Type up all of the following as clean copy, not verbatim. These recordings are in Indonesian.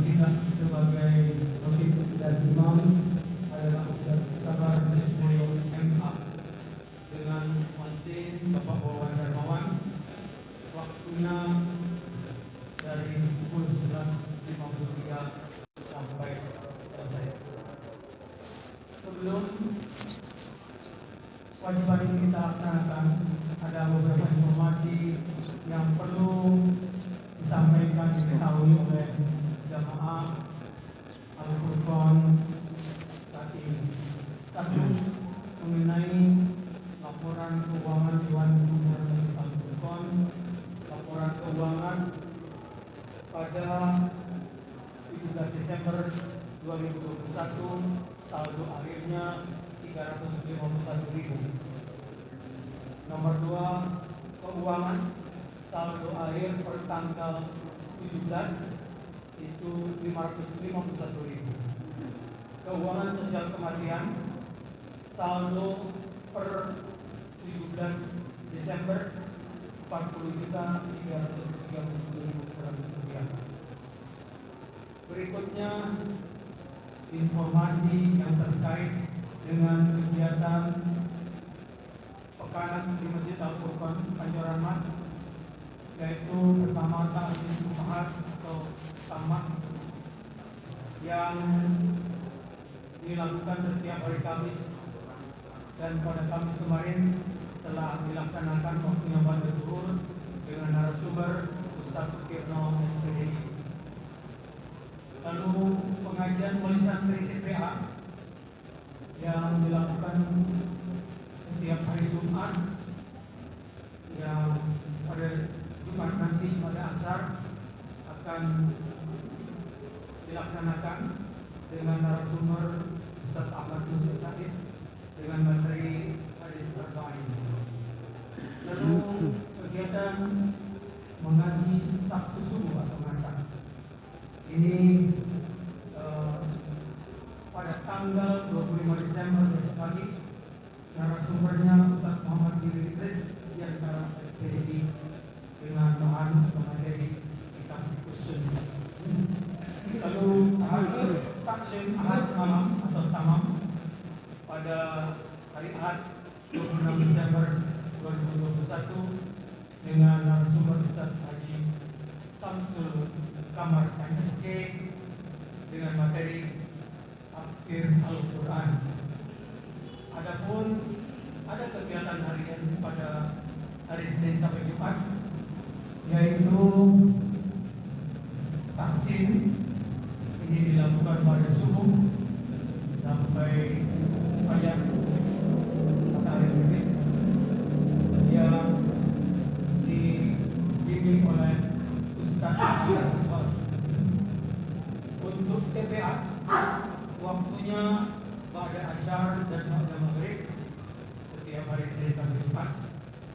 tidak sebagai khotib dan imam adalah Ustaz Sabar Sismoyo MA. Dengan izin Bapak Wawan Darmawan, waktunya dari pukul 11.53 sampai selesai. Sebelum kewajiban ini kita laksanakan, ada beberapa informasi yang perlu disampaikan diketahui oleh jamaah Al-Furqan saat ini. Satu, mengenai laporan keuangan Dewan Gubernur Al-Furqan, laporan keuangan pada 17 Desember 2021, saldo akhirnya 351.000. Nomor 2, keuangan saldo akhir per tanggal 17 itu 551.000. Keuangan sosial kematian saldo per 17 Desember 40.330.100 rupiah. Berikutnya informasi yang terkait dengan kegiatan pekanan di Masjid Al-Furqan Pancoran Mas, yaitu pertama ta'lim Jumat atau tamak yang dilakukan setiap hari Kamis, dan pada Kamis kemarin telah dilaksanakan waktunya pada zuhur dengan narasumber Ustaz Sukirno SPDI. Lalu pengajian wali santri TPA yang dilakukan setiap hari Jumat, yang pada Jumat nanti pada asar akan dilaksanakan dengan narasumber Ustaz Ahmad Musa Said dengan materi hadis arba'in. Lalu kegiatan mengaji Sabtu subuh atau masak ini pada tanggal 25 Desember besok pagi. Narasumbernya Ustaz Muhammad Idris di antara SPDI dengan bahan materi kitab usul. Lalu taklim ahad malam atau tamam pada hari Ahad 26 Desember 2021 dengan narasumber Ustaz Haji Samsul Kamar MSK dengan materi tafsir Al-Quran. Adapun ada kegiatan harian pada hari Senin sampai Jumat, yaitu taksin. Ini dilakukan pada subuh sampai fajar matahari terbit, yang dibimbing oleh Ustaz Al-Furqan. Untuk TPA, waktunya pada asyar dan pada maghrib setiap hari Senin sampai Jumat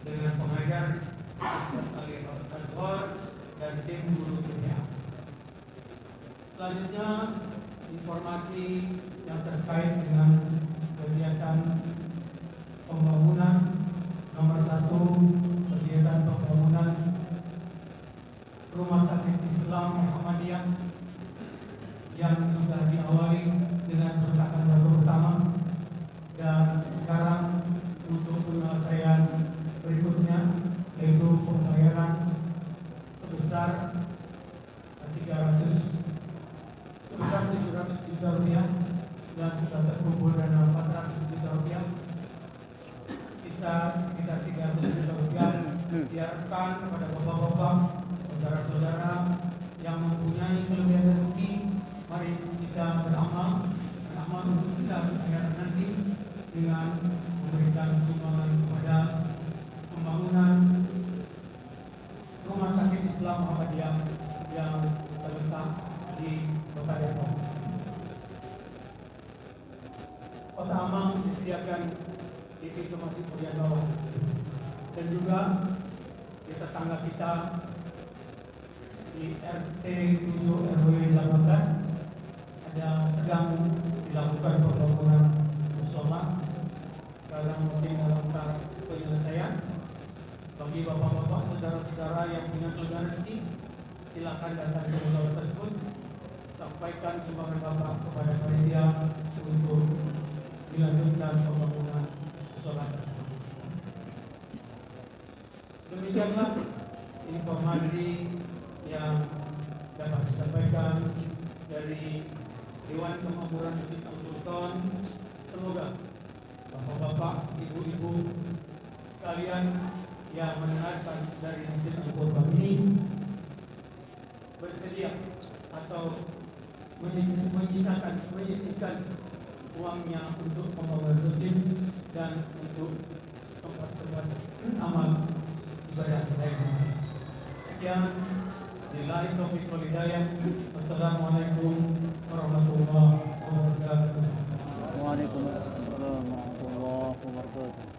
dengan pengajar Ustaz Ali Al-Asghar dan tim guru TPA. Selanjutnya informasi yang terkait dengan kegiatan pembangunan. Nomor 1, kegiatan pembangunan Rumah Sakit Islam Muhammadiyah yang sudah diawali dengan peletakan batu pertama, dan sekarang untuk penyelesaian berikutnya yaitu pembayaran sebesar 700 juta rupiah, dan sudah terkumpul dana 400 juta rupiah. Sisa sekitar 300 juta rupiah diharapkan kepada bapak-bapak, saudara-saudara yang mempunyai kelebihan rezeki. Mari kita beramal untuk kita akhirat nanti dengan memberikan sumbangan kepada pembangunan Rumah Sakit Islam Muhammadiyah yang terletak di Kota Depok. Kota Amang disediakan di pintu masjid bagian bawah, dan juga di tetangga kita di RT 7 RW 18 ada sedang dilakukan pembangunan musola. Sekarang mungkin dalam tahap penyelesaian. Bagi bapak-bapak, saudara-saudara yang punya kelebihan rezeki, silakan datang ke musola tersebut. sampaikan sumbangan Bapak kepada panitia untuk dilanjutkan pembangunan musola tersebut. Demikianlah informasi yang dapat disampaikan dari Dewan Kemakmuran Masjid Al-Sultan. Semoga Bapak-bapak, ibu-ibu sekalian yang mendengarkan dari Masjid Al-Sultan ini bersedia atau menyisihkan uangnya untuk pembangunan masjid dan untuk tempat-tempat amal ibadah lainnya. Sekian, billahi taufiq wal hidayah. Wassalamualaikum warahmatullahi wabarakatuh. Waalaikumsalam warahmatullahi wabarakatuh.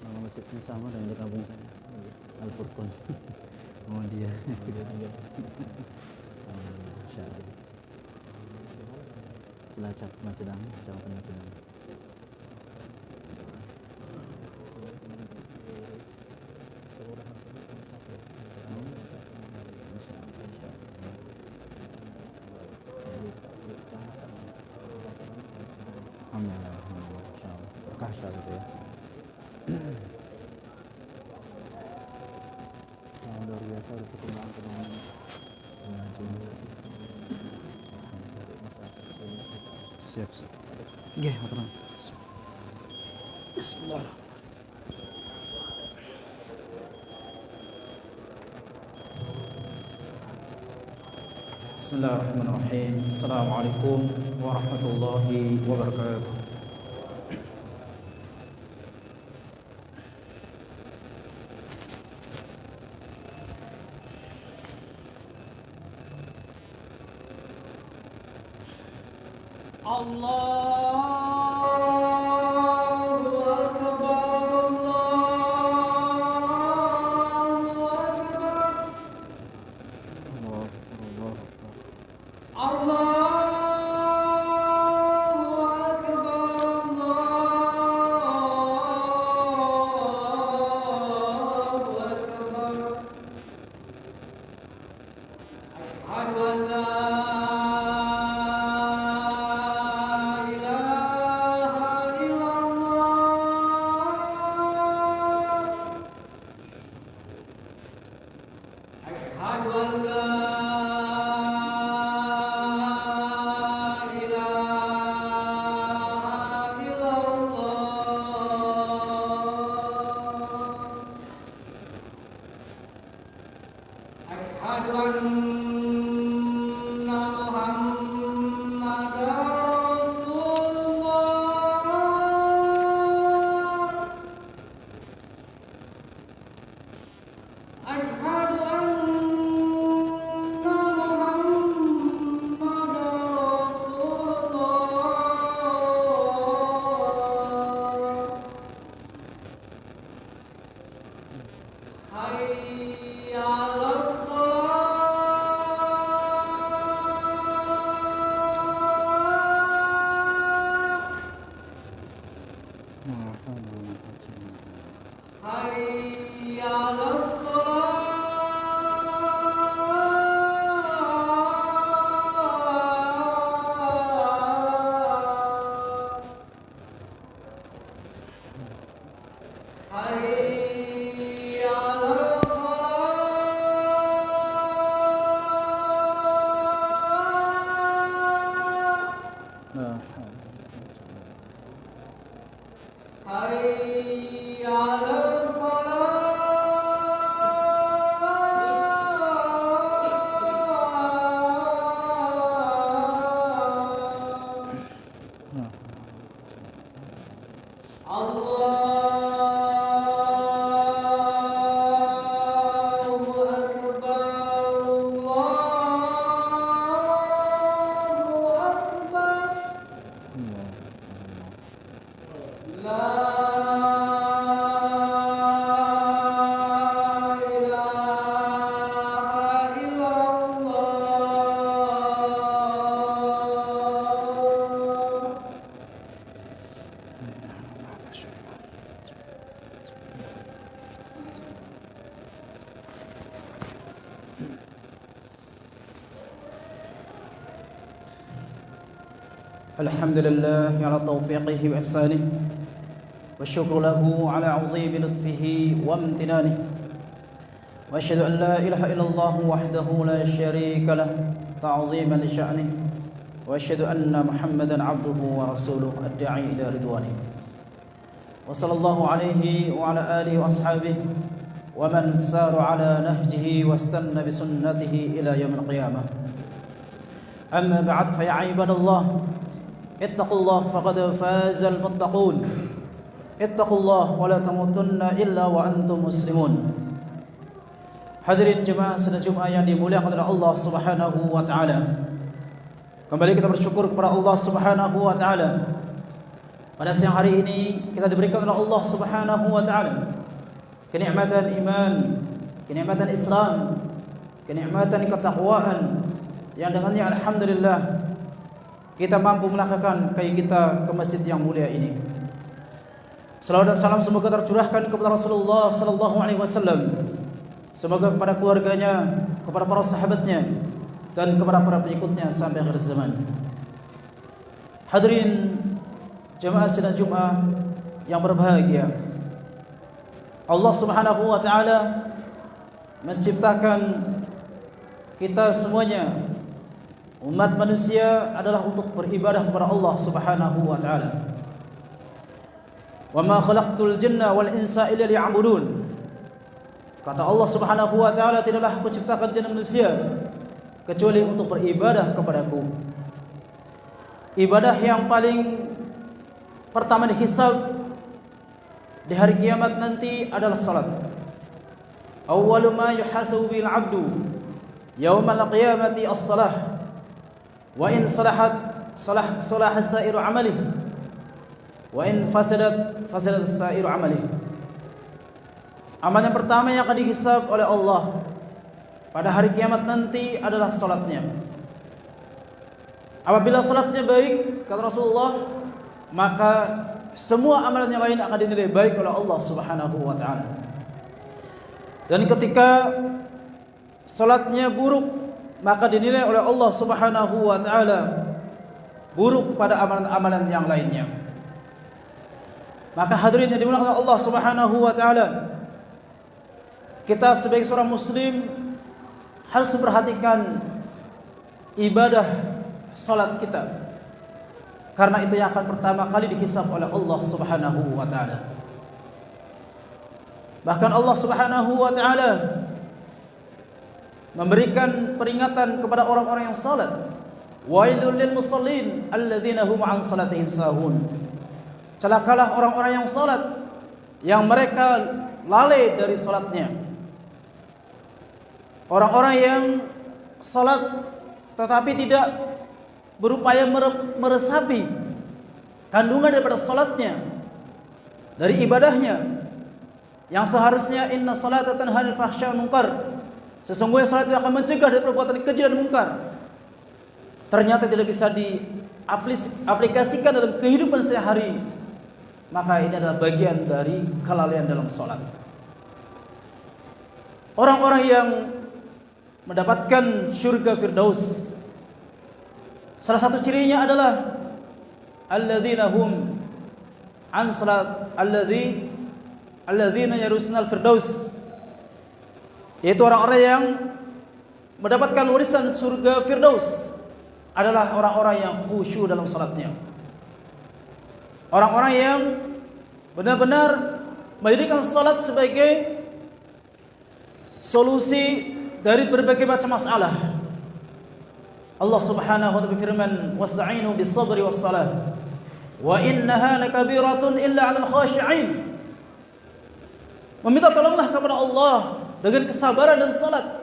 Nama masjidnya sama dengan di kampung saya, Al-Furqan. Muhammadiyah. Masya Allah. Cilacap, Macedang, Kecamatan Macedang. Alhamdulillah, insyaallah. Berkah sekali itu ya. Yang luar biasa ada perkembangan mengaji. Siap. Nggih, matur. Bismillah. Bismillahirrahmanirrahim. Assalamualaikum warahmatullahi wabarakatuh. الحمد لله على توفيقه وإحسانه والشكر له على عظيم لطفه وامتنانه وأشهد أن لا إله إلا الله وحده لا شريك له تعظيما لشأنه وأشهد أن محمدا عبده ورسوله الداعي إلى رضوانه وصلى الله عليه وعلى آله وأصحابه ومن سار على نهجه واستنى بسنته إلى يوم القيامة. أما بعد فيا عباد الله اتقوا الله فقد فاز المتقون اتقوا الله ولا تموتن إلا وأنتم مسلمون. Hadirin jemaah salat Jumat yang dimuliakan oleh Allah Subhanahu wa taala. Kembali kita bersyukur kepada Allah Subhanahu wa taala. Pada siang hari ini kita diberikan oleh Allah Subhanahu wa taala kenikmatan iman, kenikmatan Islam, kenikmatan ketakwaan yang dengannya alhamdulillah kita mampu melakukan kayak kita ke masjid yang mulia ini. Salawat dan salam semoga tercurahkan kepada Rasulullah sallallahu alaihi wasallam. Semoga kepada keluarganya, kepada para sahabatnya dan kepada para pengikutnya sampai akhir zaman. Hadirin jemaah salat Jumat yang berbahagia. Allah Subhanahu wa taala menciptakan kita semuanya umat manusia adalah untuk beribadah kepada Allah Subhanahu wa taala. Wa ma khalaqtul jinna wal insa illa liya'budun. Kata Allah Subhanahu wa taala, tidaklah aku ciptakan jin dan manusia kecuali untuk beribadah kepadaku. Ibadah yang paling pertama dihisab di hari kiamat nanti adalah salat. Awwalu ma yuhasabu bil 'abdu yaumal qiyamati as-salah. Wa in salahat salah sa'iru 'amalihi wa in fasadat sa'iru 'amalihi. Amal yang pertama yang akan dihisab oleh Allah pada hari kiamat nanti adalah salatnya. Apabila salatnya baik, kata Rasulullah, maka semua amalan yang lain akan dinilai baik oleh Allah Subhanahu wa taala. Dan ketika salatnya buruk, maka dinilai oleh Allah Subhanahu wa taala buruk pada amalan-amalan yang lainnya. Maka hadirin yang dimuliakan Allah Subhanahu wa taala, kita sebagai seorang muslim harus memperhatikan ibadah salat kita, karena itu yang akan pertama kali dihisab oleh Allah Subhanahu wa taala. Bahkan Allah Subhanahu wa taala memberikan peringatan kepada orang-orang yang salat. Wailul lil musallin alladzina hum an salatihim sahun. Celakalah orang-orang yang salat yang mereka lalai dari salatnya. Orang-orang yang salat tetapi tidak berupaya meresapi kandungan daripada salatnya, dari ibadahnya, yang seharusnya inna salata tanha 'anil fahsya'i wal munkar, sesungguhnya salat itu akan mencegah dari perbuatan keji dan munkar, ternyata tidak bisa diaplikasikan dalam kehidupan sehari-hari, maka ini adalah bagian dari kelalaian dalam salat. Orang-orang yang mendapatkan syurga Firdaus, salah satu cirinya adalah alladzina hum an salat alladzina yarusnal firdaus, yaitu orang-orang yang mendapatkan warisan surga Firdaus adalah orang-orang yang khusyuk dalam salatnya. Orang-orang yang benar-benar menjadikan salat sebagai solusi dari berbagai macam masalah. Allah Subhanahu wa ta'ala berfirman, "Wasta'inu bis-sabri was-salah, wa innaha lakabiratun illa 'alal khashi'in." Meminta tolonglah kepada Allah dengan kesabaran dan salat.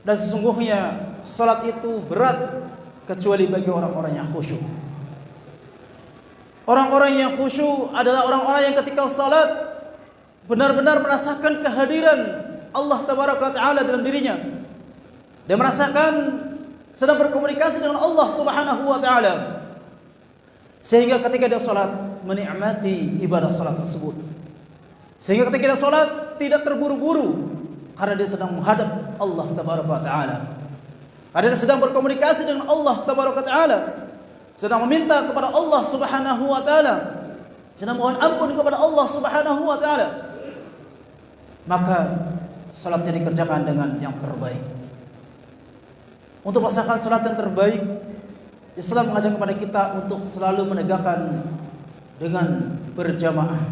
Dan sesungguhnya salat itu berat kecuali bagi orang-orang yang khusyuk. Orang-orang yang khusyuk adalah orang-orang yang ketika salat benar-benar merasakan kehadiran Allah Tabaraka wa Ta'ala dalam dirinya. Dia merasakan sedang berkomunikasi dengan Allah Subhanahu wa Ta'ala, sehingga ketika dia salat menikmati ibadah salat tersebut. Sehingga ketika dia salat tidak terburu-buru, karena dia sedang menghadap Allah Tabaraka wa Ta'ala, karena dia sedang berkomunikasi dengan Allah Tabaraka wa Ta'ala. sedang meminta kepada Allah Subhanahu wa taala, sedang mohon ampun kepada Allah Subhanahu wa taala, maka salatnya dikerjakan dengan yang terbaik. Untuk melaksanakan salat yang terbaik, Islam mengajak kepada kita untuk selalu menegakkan dengan berjamaah.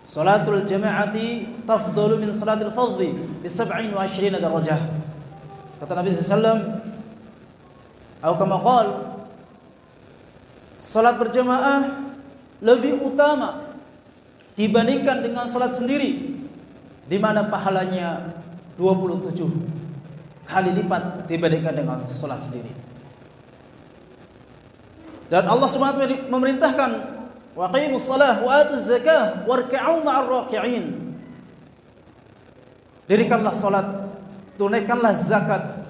Salatul jama'ati tafdalu min salatil fardhi bi 27 darajah. Kata Nabi SAW, atau kama qala, salat berjamaah lebih utama dibandingkan dengan salat sendiri, di mana pahalanya 27 kali lipat dibandingkan dengan salat sendiri. Dan Allah Subhanahu wa taala memerintahkan, wa aqimus shalah wa atuz zakah warka'u ma'ar raki'in. Dirikanlah salat, tunaikanlah zakat,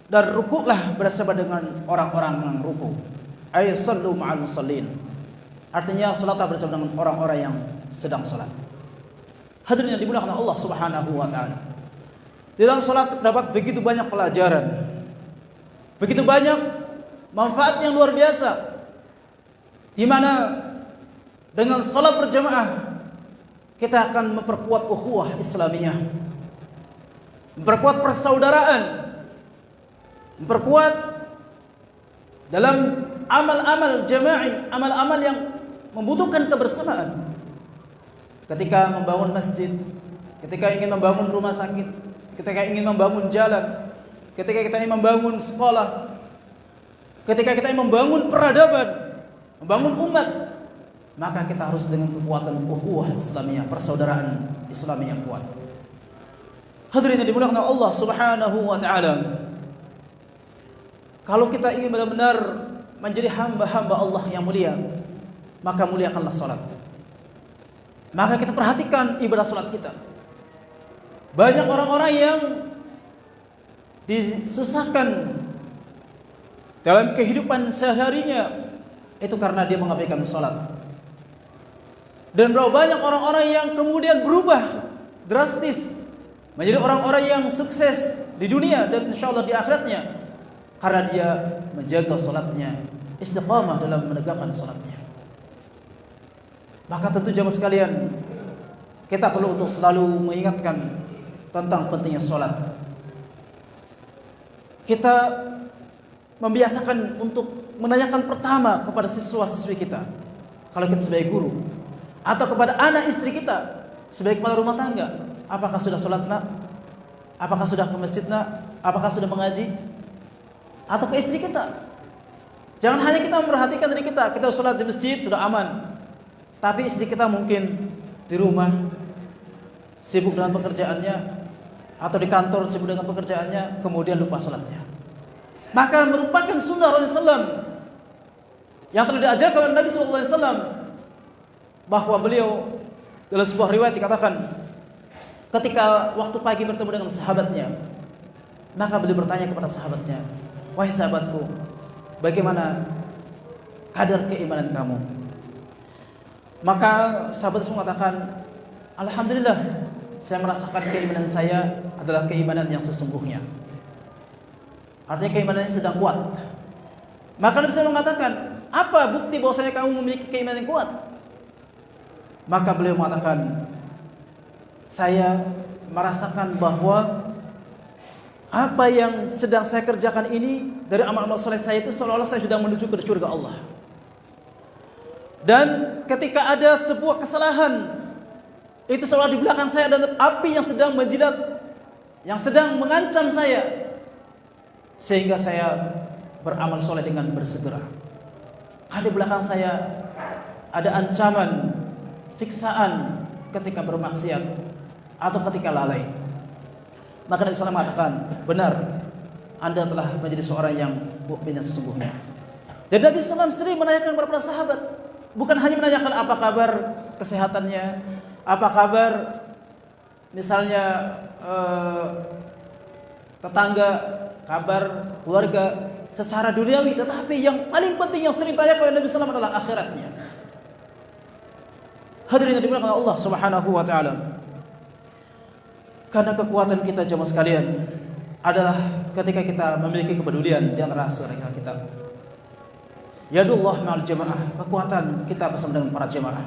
dan rukuklah bersama dengan orang-orang yang ruku. Ay sallu ma'al musallin. Artinya salatlah bersama dengan orang-orang yang sedang salat. Hadirin yang dimuliakan Allah Subhanahu wa taala. Di dalam salat terdapat begitu banyak pelajaran, begitu banyak manfaat yang luar biasa, di mana dengan salat berjamaah kita akan memperkuat ukhuwah Islamiyah, memperkuat persaudaraan, memperkuat dalam amal-amal jama'i, amal-amal yang membutuhkan kebersamaan. Ketika membangun masjid, ketika ingin membangun rumah sakit, ketika ingin membangun jalan, ketika kita ingin membangun sekolah, ketika kita ingin membangun peradaban, membangun umat, maka kita harus dengan kekuatan ukhuwah Islamiyah, persaudaraan Islamiyah yang kuat. Hadirin yang dimuliakan Allah Subhanahu wa taala, kalau kita ingin benar-benar menjadi hamba-hamba Allah yang mulia, maka muliakanlah salat. Maka kita perhatikan ibadah salat kita. Banyak orang-orang yang disusahkan dalam kehidupan sehari-harinya itu karena dia mengabaikan salat. Dan berapa banyak orang-orang yang kemudian berubah drastis menjadi orang-orang yang sukses di dunia dan insyaallah di akhiratnya karena dia menjaga salatnya, istiqamah dalam menegakkan salatnya. Maka tentu jamaah sekalian, kita perlu untuk selalu mengingatkan tentang pentingnya salat. Kita membiasakan untuk menanyakan pertama kepada siswa-siswi kita, kalau kita sebagai guru, atau kepada anak istri kita sebagai kepala rumah tangga, apakah sudah salat nak? Apakah sudah ke masjid nak? Apakah sudah mengaji? Atau ke istri kita. Jangan hanya kita memperhatikan diri kita salat di masjid sudah aman, tapi istri kita mungkin di rumah sibuk dengan pekerjaannya, atau di kantor sibuk dengan pekerjaannya, kemudian lupa salatnya. Maka merupakan sunnah Rasulullah yang telah diajarkan oleh Nabi SAW, bahwa beliau dalam sebuah riwayat dikatakan, ketika waktu pagi bertemu dengan sahabatnya, maka beliau bertanya kepada sahabatnya, wahai sahabatku, bagaimana kadar keimanan kamu? Maka sahabat itu mengatakan, alhamdulillah, saya merasakan keimanan saya adalah keimanan yang sesungguhnya. Artinya keimanannya sedang kuat. Maka Nabi SAW mengatakan, apa bukti bahwasanya kamu memiliki keimanan yang kuat? Maka beliau mengatakan, saya merasakan bahwa apa yang sedang saya kerjakan ini dari amal-amal soleh saya itu seolah-olah saya sudah menuju ke surga Allah. Dan ketika ada sebuah kesalahan, itu seolah di belakang saya ada api yang sedang menjilat, yang sedang mengancam saya, sehingga saya beramal soleh dengan bersegera. Karena di belakang saya ada ancaman, siksaan ketika bermaksiat atau ketika lalai. Maka Nabi SAW mengatakan, benar, Anda telah menjadi seorang yang mukmin yang sesungguhnya. Dan Nabi SAW sering menanyakan kepada para sahabat, bukan hanya menanyakan apa kabar kesehatannya, apa kabar misalnya tetangga, kabar keluarga secara duniawi, tetapi yang paling penting yang sering ditanyakan oleh Nabi SAW adalah akhiratnya. Hadirin yang dimuliakan Allah Subhanahu wa taala. Karena kekuatan kita jemaah sekalian adalah ketika kita memiliki kepedulian di antara saudara kita. Yadullah ma'al jamaah, kekuatan kita bersama dengan para jamaah.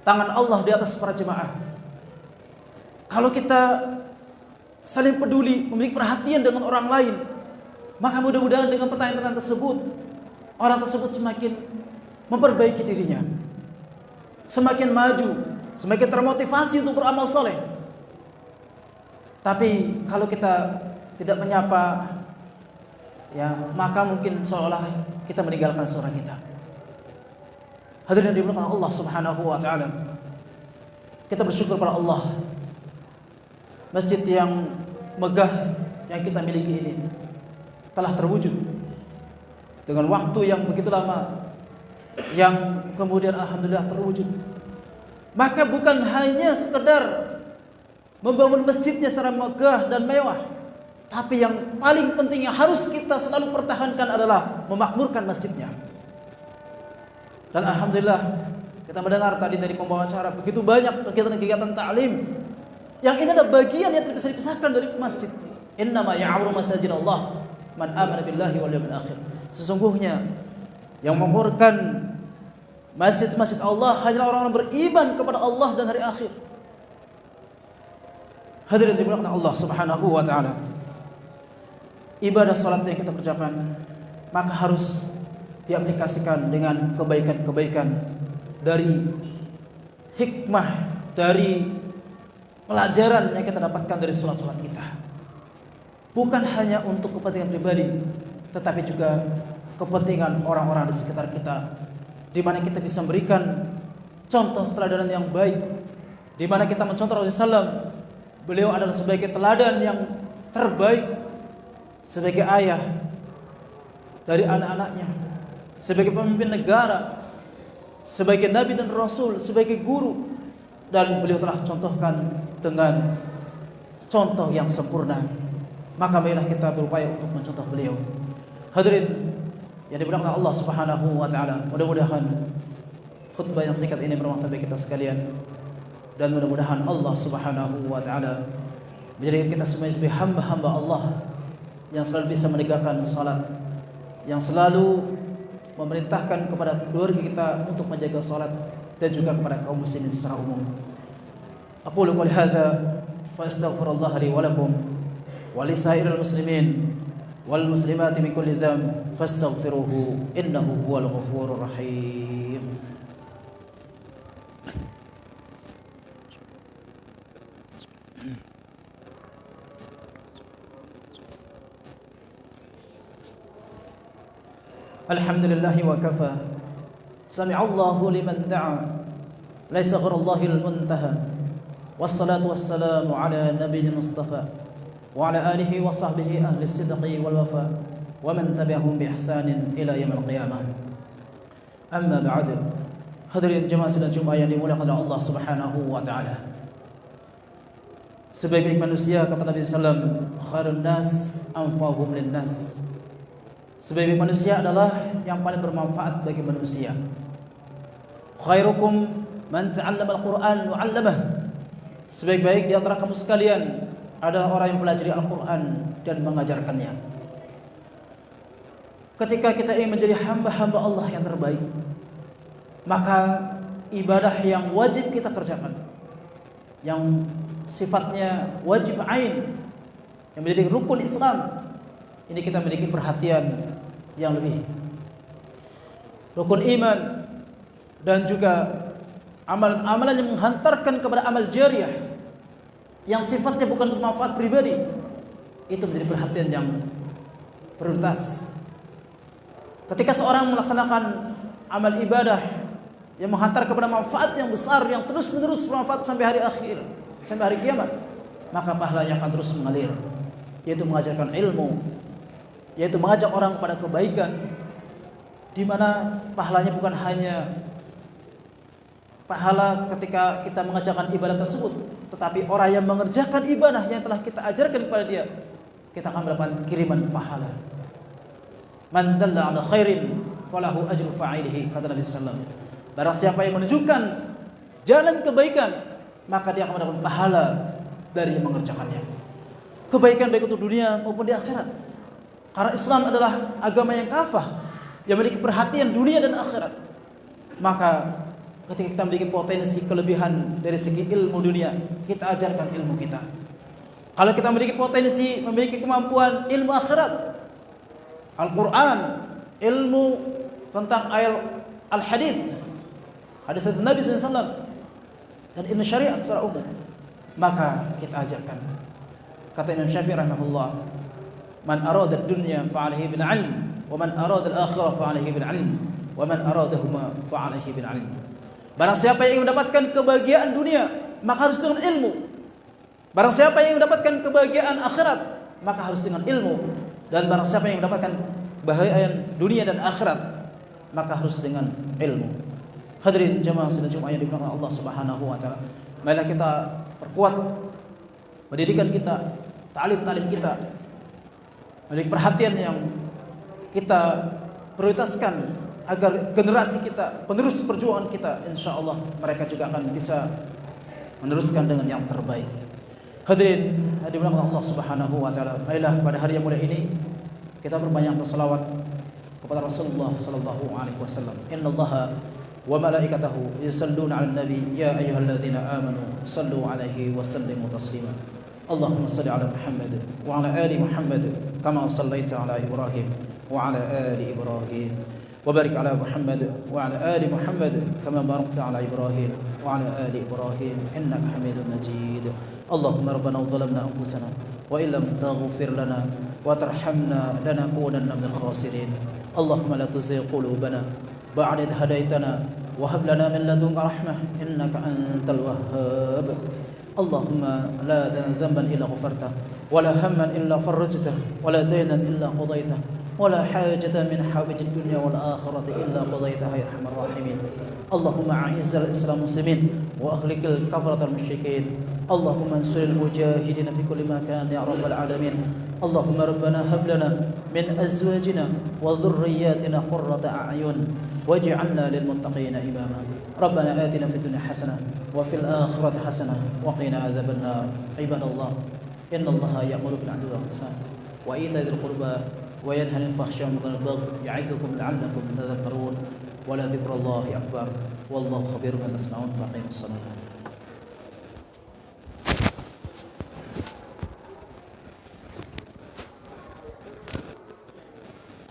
Tangan Allah di atas para jamaah. Kalau kita saling peduli, memiliki perhatian dengan orang lain, maka mudah-mudahan dengan pertanyaan-pertanyaan tersebut, orang tersebut semakin memperbaiki dirinya, semakin maju, semakin termotivasi untuk beramal soleh. Tapi kalau kita tidak menyapa, ya, maka mungkin seolah kita meninggalkan suara kita. Hadirin yang dimuliakan Allah Subhanahu wa taala. Kita bersyukur pada Allah. Masjid yang megah yang kita miliki ini telah terwujud dengan waktu yang begitu lama, yang kemudian alhamdulillah terwujud. Maka bukan hanya sekedar membangun masjidnya secara megah dan mewah, tapi yang paling penting yang harus kita selalu pertahankan adalah memakmurkan masjidnya. Dan alhamdulillah kita mendengar tadi dari pembawa acara begitu banyak kegiatan-kegiatan ta'lim yang ini ada bagian yang tidak bisa dipisahkan dari masjid. Innama ya'muru masajidallah man amana billahi wal yawmil akhir. Sesungguhnya yang memurkan masjid-masjid Allah hanyalah orang-orang beriman kepada Allah dan hari akhir. Hadirin dimuliakan Allah Subhanahu wa taala. Ibadah salat yang kita kerjakan maka harus diaplikasikan dengan kebaikan-kebaikan dari hikmah, dari pelajaran yang kita dapatkan dari salat-salat kita. Bukan hanya untuk kepentingan pribadi, tetapi juga kepentingan orang-orang di sekitar kita, di mana kita bisa memberikan contoh teladanan yang baik, di mana kita mencontoh Rasulullah SAW. Beliau adalah sebagai teladan yang terbaik, sebagai ayah dari anak-anaknya, sebagai pemimpin negara, sebagai nabi dan rasul, sebagai guru, dan beliau telah contohkan dengan contoh yang sempurna. Maka marilah kita berupaya untuk mencontoh beliau. Hadirin yang dimuliakan Allah Subhanahu wa taala, mudah-mudahan khutbah yang singkat ini bermanfaat bagi kita sekalian, dan mudah-mudahan Allah Subhanahu wa taala menjadikan kita semua sebagai hamba-hamba Allah yang selalu bisa menegakkan salat, yang selalu memerintahkan kepada keluarga kita untuk menjaga salat, dan juga kepada kaum muslimin secara umum. Aqulu qouli hadza fa astaghfirullah li wa lakum wa li sairil muslimin wal muslimati min kulli dhanb fastaghfiruhu innahu huwal ghafurur rahim. Alhamdulillahi wa kafa. Sami'allahu liman da'a. Laisa ghairullahil muntaha. Wassalatu wassalamu ala nabiyil mustafa wa ala alihi wa sahbihi ahli sidqi wal wafa wa man tabi'ahum bi ihsanin ila yaumil qiyamah. Amma ba'du. Hadirin jemaah sidang Jumat yang dimuliakan oleh Allah Subhanahu wa taala. Sebaik-baik manusia, kata Nabi sallallahu alaihi wasallam, khairun nas anfa'uhum lin nas. Sebaik-baik manusia adalah yang paling bermanfaat bagi manusia. Khairukum man ta'allama al-Qur'an wa 'allamah. Sebaik-baik di antara kamu sekalian adalah orang yang mempelajari Al-Qur'an dan mengajarkannya. Ketika kita ingin menjadi hamba-hamba Allah yang terbaik, maka ibadah yang wajib kita kerjakan, yang sifatnya wajib ain, yang menjadi rukun Islam, ini kita memiliki perhatian yang lebih. Rukun iman dan juga amalan-amalan yang menghantarkan kepada amal jariyah yang sifatnya bukan untuk manfaat pribadi, itu menjadi perhatian yang prioritas. Ketika seorang melaksanakan amal ibadah yang menghantar kepada manfaat yang besar, yang terus-menerus bermanfaat sampai hari akhir, sampai hari kiamat, maka pahalanya akan terus mengalir, yaitu mengajarkan ilmu, yaitu mengajak orang kepada kebaikan, di mana pahalanya bukan hanya pahala ketika kita mengerjakan ibadah tersebut, tetapi orang yang mengerjakan ibadah yang telah kita ajarkan kepada dia, kita akan mendapatkan kiriman pahala. Man dalla ala khairin falahu ajru fa'ilihi, kata Nabi sallallahu alaihi wasallam. Barang siapa yang menunjukkan jalan kebaikan, maka dia akan mendapatkan pahala dari yang mengerjakannya. Kebaikan baik untuk dunia maupun di akhirat. Karena Islam adalah agama yang kafah, yang memiliki perhatian dunia dan akhirat, maka ketika kita memiliki potensi kelebihan dari segi ilmu dunia, kita ajarkan ilmu kita. Kalau kita memiliki potensi, memiliki kemampuan ilmu akhirat, Al-Quran, ilmu tentang ayat al-hadith, hadis Nabi SAW, dan ilmu syariat secara umum, maka kita ajarkan. Kata Imam Syafi'i rahimahullah, man arada ad-dunya fa'alaihi bil 'ilm, wa man arada al-akhirah fa'alaihi bil 'ilm, wa man aradahuma fa'alaihi bil 'ilm. Barang siapa yang ingin mendapatkan kebahagiaan dunia, maka harus dengan ilmu. Barang siapa yang ingin mendapatkan kebahagiaan akhirat, maka harus dengan ilmu. Dan barang siapa yang mendapatkan kebahagiaan dunia dan akhirat, maka harus dengan ilmu. Hadirin jamaah sidang Jumat yang dimuliakan Allah Subhanahu wa taala. Marilah kita perkuat pendidikan kita, ta'lim kita, memiliki perhatian yang kita prioritaskan agar generasi kita, penerus perjuangan kita, insyaallah mereka juga akan bisa meneruskan dengan yang terbaik. Hadirin dimuliakan Allah Subhanahu wa taala. Marilah pada hari yang mulia ini kita berbanyak berselawat kepada Rasulullah sallallahu alaihi wasallam. Innallaha wa malaikatahu yusalluna 'alan nabi ya ayyuhalladzina amanu sallu 'alaihi wa sallimu taslima. Allahumma shalli 'ala Muhammad wa 'ala ali Muhammad kama shallaita 'ala Ibrahim wa 'ala ali Ibrahim. وبارك على محمد وعلى آل محمد كما باركت على إبراهيم وعلى آل إبراهيم إنك حميد مجيد. اللهم ربنا ظلمنا أنفسنا وإن لم تغفر لنا وترحمنا لنكونن من الخاسرين. اللهم لا تزغ قلوبنا بعد إذ هديتنا وهب لنا من لدنك رحمة إنك أنت الوهاب. اللهم لا ذنبا إلا غفرته ولا هما إلا فرجته ولا دينا إلا قضيته ولا حاجة من حوائج الدنيا والآخرة إلا قضيتها يا أرحم الراحمين. اللهم أعز الإسلام والمسلمين وأهلك الكفرة المشركين. اللهم انصر المجاهدين في كل مكان يا رب العالمين. اللهم ربنا هب لنا من أزواجنا وذرياتنا قرة أعين واجعلنا للمتقين إماما. ربنا آتنا في الدنيا حسنة وفي الآخرة حسنة وقنا عذاب النار. عباد الله إن الله يأمر بالعدل والإحسان وإيتاء ذي القربى وينهى عن الفحشاء والمنكر والبغي يعظكم لعلكم تذكرون ولا ذكر الله أكبر والله خبير بما تصنعون فأقيموا الصلاة.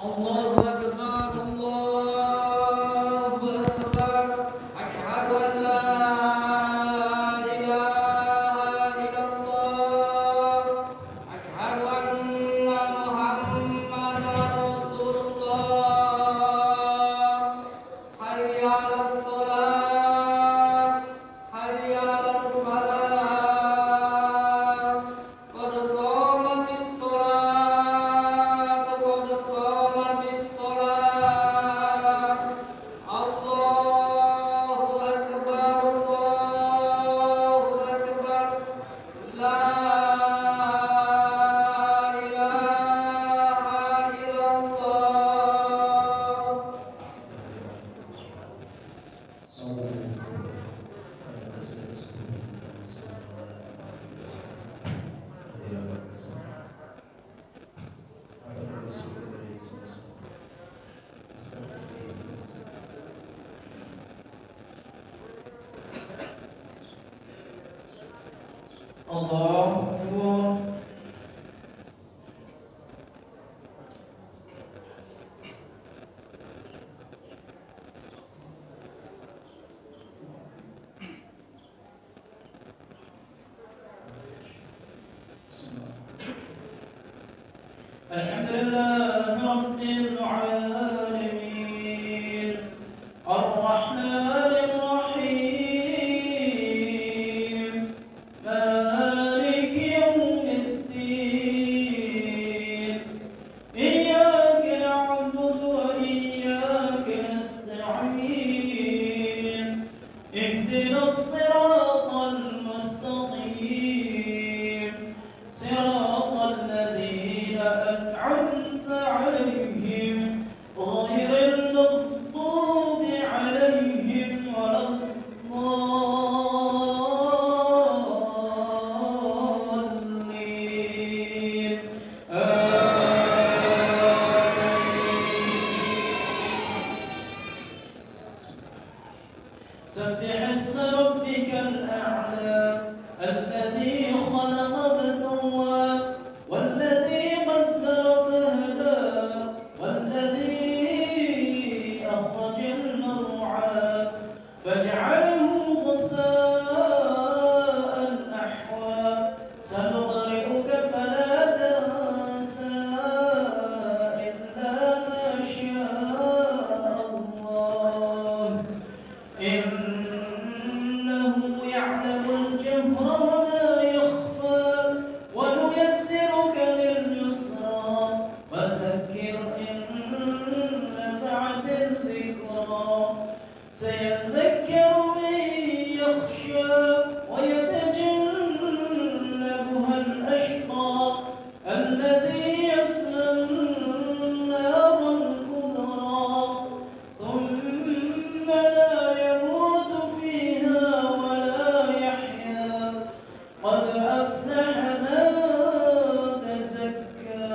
الله أكبر الله أكبر أشهد أن لا إله إلا الله أشهد أن محمدا رسول الله حي على الصلاة حي على الفلاح قد قامت الصلاة قد قامت الصلاة الله أكبر الله أكبر لا إله إلا الله. الله أكبر. الحمد لله رب العالمين الرحمن الرحيم مالك يوم الدين إياك نعبد وإياك نستعين اهدنا الصراط المستقيم صراط الذين أنعمت عليهم سبح اسم ربك الأعلى الذي خلق فسوى والذي قدر فهدى والذي أخرج المرعى فجعله غثاء أحوى سنقرئك فلا تنسى إلا ما شاء الله إنه يعلم الجهر وما يخفى ونيسرك لليسرى وذكر إن نفعت الذكرى سيذكر من يخشى ويتجنبها الأشقى الذي يصلى النار الكبرى ثم لا يموت فيها ولا يحيا قد أفلح من تزكى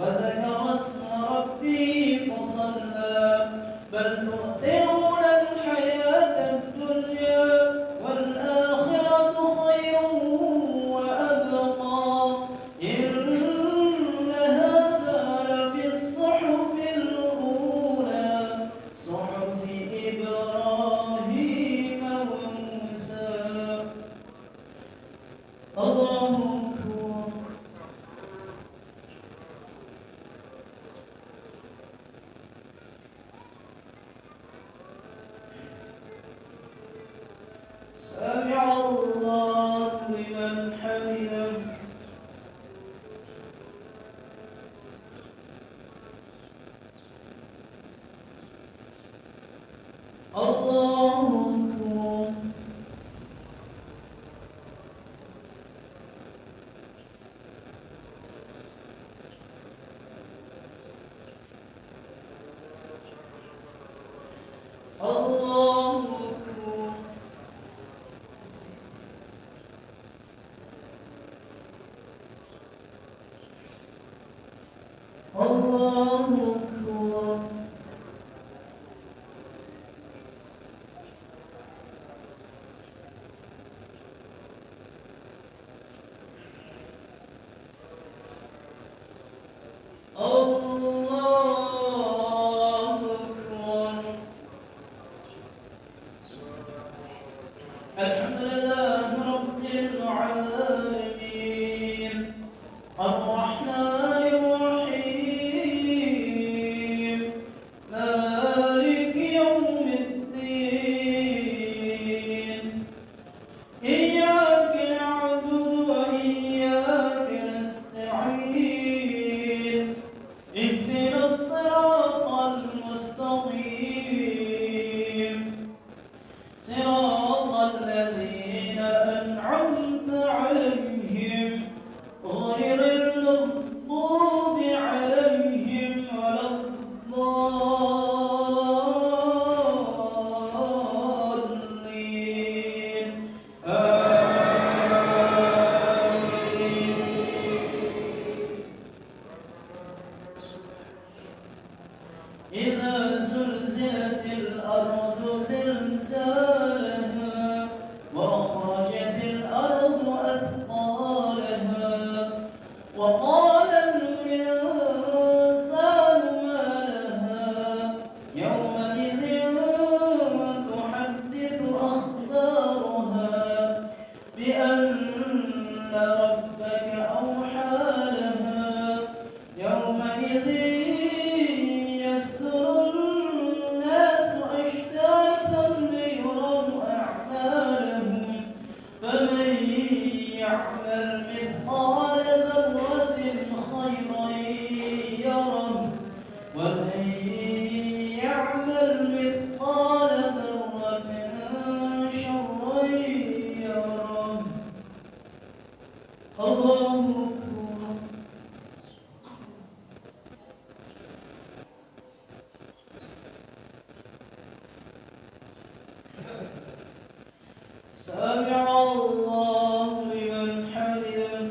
وذكر اسم ربه فصلى بل تؤثرون الحياة الدنيا والآخرة خير وأبقى إن هذا لفي الصحف الأولى صحف إبراهيم وموسى الله أكبر سمع الله لمن حمده الله أكبر الله أكبر الله أكبر الله أكبر الحمد لله رب العالمين الرحمن الرحيم مالك يوم الدين إياك نعبد وإياك نستعين اهدنا الصراط المستقيم صراط الذين أنعمت عليهم غير المغضوب عليهم ولا الضالين آمين إذا زلزلت الأرض زلزالها وأخرجت الأرض أثقالها وقال الإنسان ما لها يومئذ تحدث أخبارها بأن ربك أوحى لها يومئذ يصدر الناس أشتاتا ليروا أعمالهم فمن يعمل مثقال ذرة خيرا يره ومن يعمل مثقال ذرة شرا يره الله أكبر سمع الله لمن حمده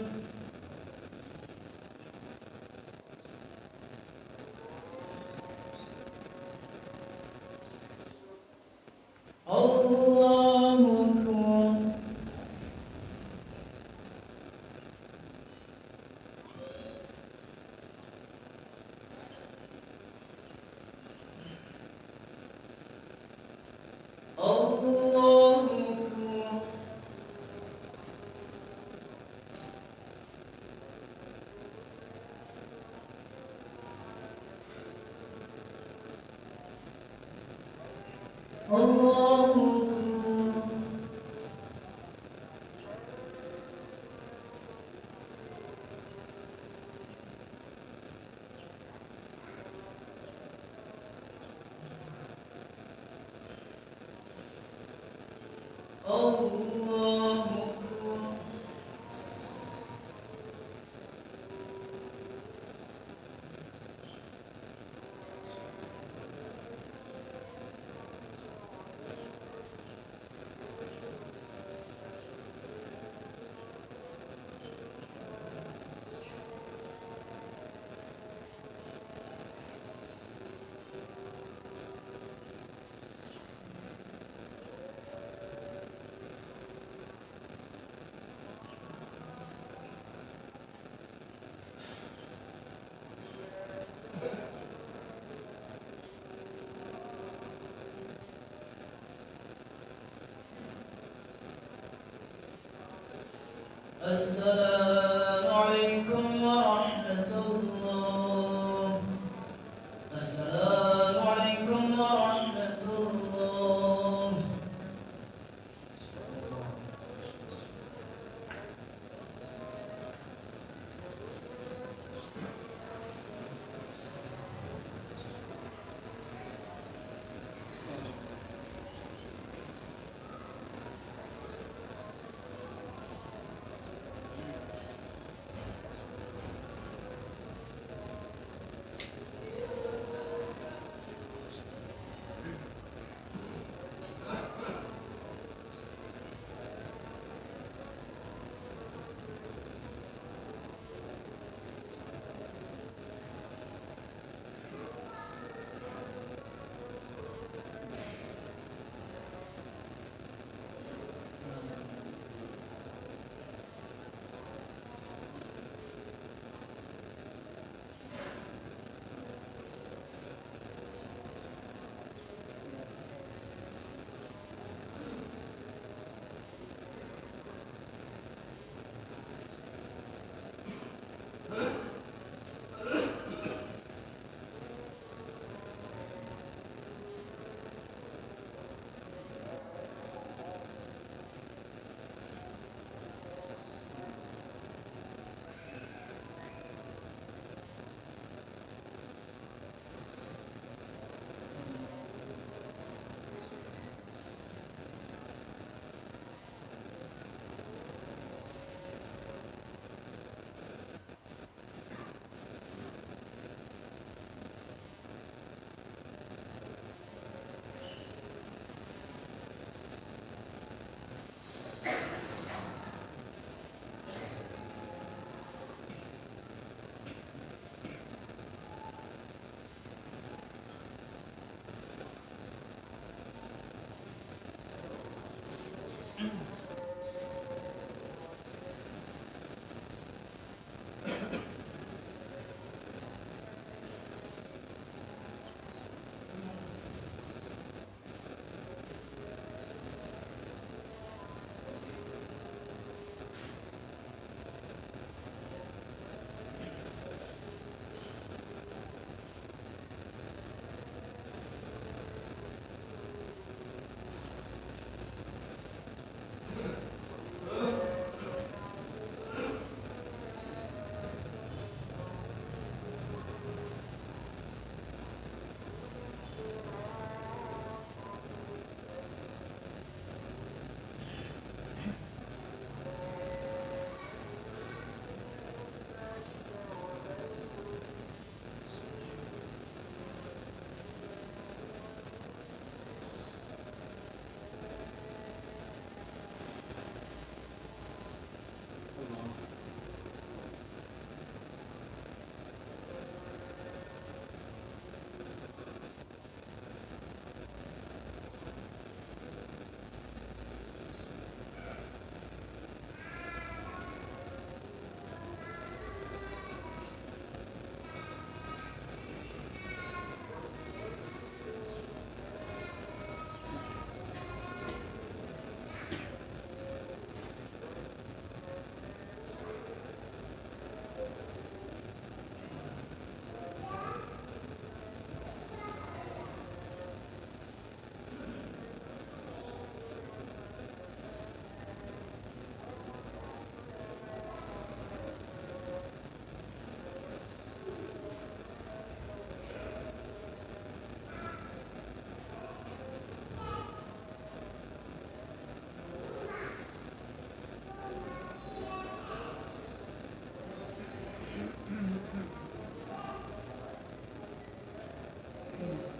Amin.